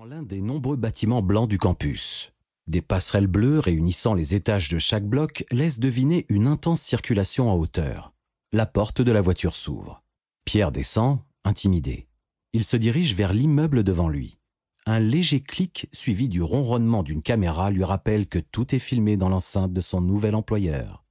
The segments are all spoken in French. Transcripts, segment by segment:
Dans l'un des nombreux bâtiments blancs du campus, des passerelles bleues réunissant les étages de chaque bloc laissent deviner une intense circulation en hauteur. La porte de la voiture s'ouvre. Pierre descend, intimidé. Il se dirige vers l'immeuble devant lui. Un léger clic suivi du ronronnement d'une caméra lui rappelle que tout est filmé dans l'enceinte de son nouvel employeur.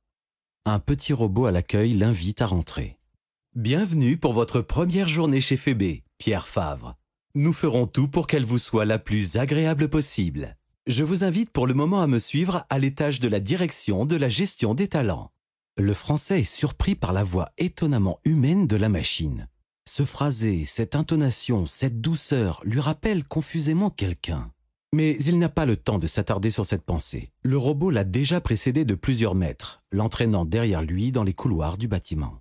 Un petit robot à l'accueil l'invite à rentrer. « Bienvenue pour votre première journée chez Phébé, Pierre Favre. Nous ferons tout pour qu'elle vous soit la plus agréable possible. Je vous invite pour le moment à me suivre à l'étage de la direction de la gestion des talents. » Le Français est surpris par la voix étonnamment humaine de la machine. Ce phrasé, cette intonation, cette douceur lui rappellent confusément quelqu'un. Mais il n'a pas le temps de s'attarder sur cette pensée. Le robot l'a déjà précédé de plusieurs mètres, l'entraînant derrière lui dans les couloirs du bâtiment.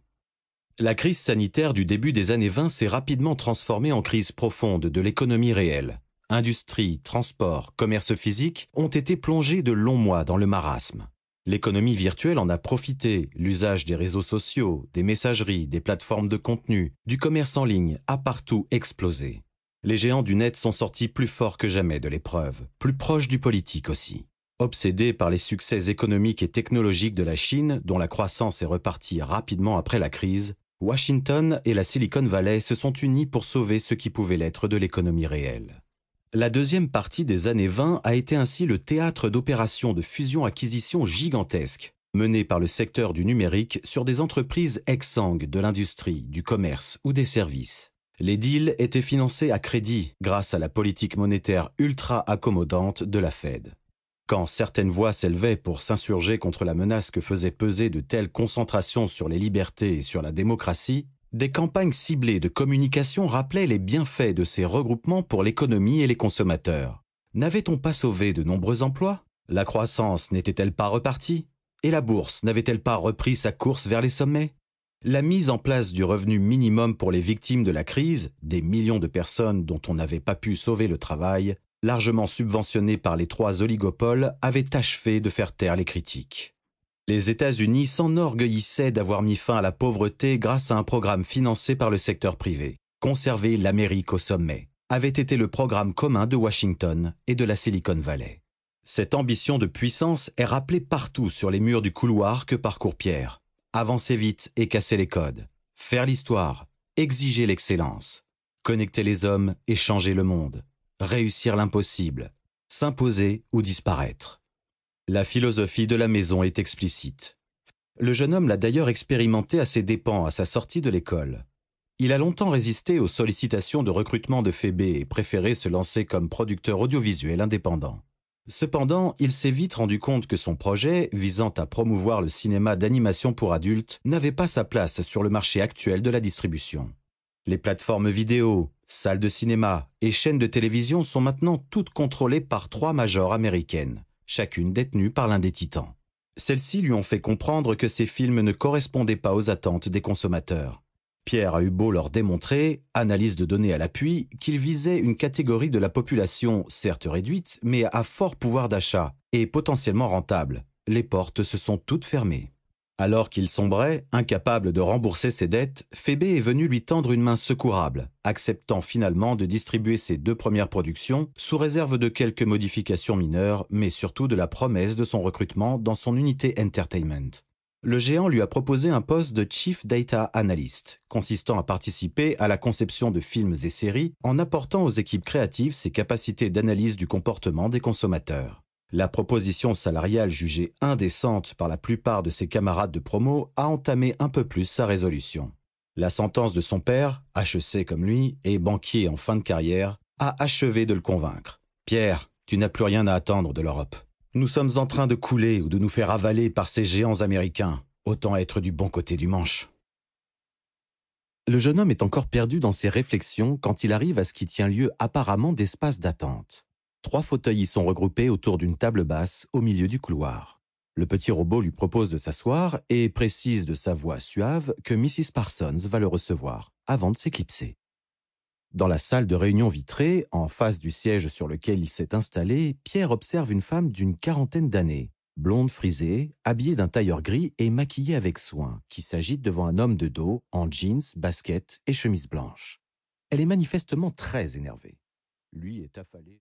La crise sanitaire du début des années 20 s'est rapidement transformée en crise profonde de l'économie réelle. Industrie, transport, commerce physique ont été plongés de longs mois dans le marasme. L'économie virtuelle en a profité, l'usage des réseaux sociaux, des messageries, des plateformes de contenu, du commerce en ligne a partout explosé. Les géants du net sont sortis plus forts que jamais de l'épreuve, plus proches du politique aussi. Obsédés par les succès économiques et technologiques de la Chine, dont la croissance est repartie rapidement après la crise, Washington et la Silicon Valley se sont unis pour sauver ce qui pouvait l'être de l'économie réelle. La deuxième partie des années 20 a été ainsi le théâtre d'opérations de fusion-acquisition gigantesques, menées par le secteur du numérique sur des entreprises exsangues de l'industrie, du commerce ou des services. Les deals étaient financés à crédit grâce à la politique monétaire ultra accommodante de la Fed. Quand certaines voix s'élevaient pour s'insurger contre la menace que faisait peser de telles concentrations sur les libertés et sur la démocratie, des campagnes ciblées de communication rappelaient les bienfaits de ces regroupements pour l'économie et les consommateurs. N'avait-on pas sauvé de nombreux emplois? La croissance n'était-elle pas repartie? Et la bourse n'avait-elle pas repris sa course vers les sommets? La mise en place du revenu minimum pour les victimes de la crise, des millions de personnes dont on n'avait pas pu sauver le travail, largement subventionné par les trois oligopoles, avait achevé de faire taire les critiques. Les États-Unis s'enorgueillissaient d'avoir mis fin à la pauvreté grâce à un programme financé par le secteur privé. Conserver l'Amérique au sommet avait été le programme commun de Washington et de la Silicon Valley. Cette ambition de puissance est rappelée partout sur les murs du couloir que parcourt Pierre. Avancer vite et casser les codes. Faire l'histoire. Exiger l'excellence. Connecter les hommes et changer le monde. Réussir l'impossible, s'imposer ou disparaître. La philosophie de la maison est explicite. Le jeune homme l'a d'ailleurs expérimenté à ses dépens à sa sortie de l'école. Il a longtemps résisté aux sollicitations de recrutement de Phébé et préféré se lancer comme producteur audiovisuel indépendant. Cependant, il s'est vite rendu compte que son projet, visant à promouvoir le cinéma d'animation pour adultes, n'avait pas sa place sur le marché actuel de la distribution. Les plateformes vidéo, salles de cinéma et chaînes de télévision sont maintenant toutes contrôlées par trois majors américaines, chacune détenue par l'un des titans. Celles-ci lui ont fait comprendre que ces films ne correspondaient pas aux attentes des consommateurs. Pierre a eu beau leur démontrer, analyse de données à l'appui, qu'il visait une catégorie de la population certes réduite, mais à fort pouvoir d'achat et potentiellement rentable. Les portes se sont toutes fermées. Alors qu'il sombrait, incapable de rembourser ses dettes, Phébé est venu lui tendre une main secourable, acceptant finalement de distribuer ses deux premières productions sous réserve de quelques modifications mineures, mais surtout de la promesse de son recrutement dans son unité Entertainment. Le géant lui a proposé un poste de Chief Data Analyst, consistant à participer à la conception de films et séries en apportant aux équipes créatives ses capacités d'analyse du comportement des consommateurs. La proposition salariale jugée indécente par la plupart de ses camarades de promo a entamé un peu plus sa résolution. La sentence de son père, HEC comme lui, et banquier en fin de carrière, a achevé de le convaincre. « Pierre, tu n'as plus rien à attendre de l'Europe. Nous sommes en train de couler ou de nous faire avaler par ces géants américains. Autant être du bon côté du manche. » Le jeune homme est encore perdu dans ses réflexions quand il arrive à ce qui tient lieu apparemment d'espace d'attente. 3 fauteuils y sont regroupés autour d'une table basse au milieu du couloir. Le petit robot lui propose de s'asseoir et précise de sa voix suave que Mrs. Parsons va le recevoir avant de s'éclipser. Dans la salle de réunion vitrée, en face du siège sur lequel il s'est installé, Pierre observe une femme d'une quarantaine d'années, blonde frisée, habillée d'un tailleur gris et maquillée avec soin, qui s'agite devant un homme de dos en jeans, baskets et chemise blanche. Elle est manifestement très énervée. Lui est affalé.